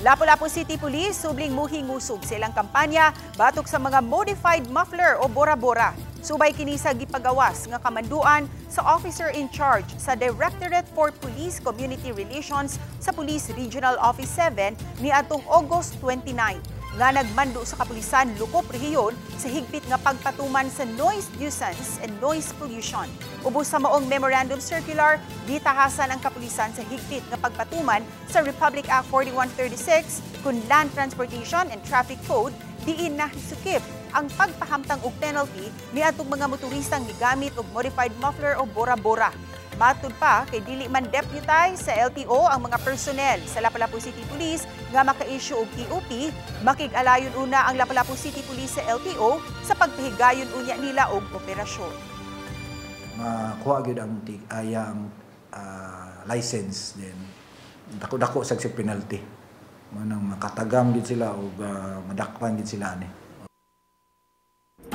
Lapu-Lapu City Police subling muhing-usog silang kampanya batok sa mga modified muffler o bora-bora. Subay kini sa gipagawas nga kamanduan sa officer in charge sa Directorate for Police Community Relations sa Police Regional Office 7 niadtong August 29 nga nagmando sa kapulisan Lukop Rehiyon sa higpit nga pagpatuman sa noise nuisance and noise pollution. Ubos sa maong memorandum circular, gitahasan ang kapulisan sa higpit nga pagpatuman sa Republic Act 4136 kun Land Transportation and Traffic Code diin nahisukip ang pagpahamtang og penalty niadtong mga motoristang migamit og modified muffler o bora-bora. Matud pa kay dili man deputize sa LTO ang mga personnel sa Lapu-Lapu City Police nga maka-issue og TOP, makig-alayon una ang Lapu-Lapu City Police sa LTO sa pagpahigayon unya nila og operasyon. Makuha gyud ang license din. Dako-dako sa penalty. Manang makatagam gid sila og madakpan gid sila ani.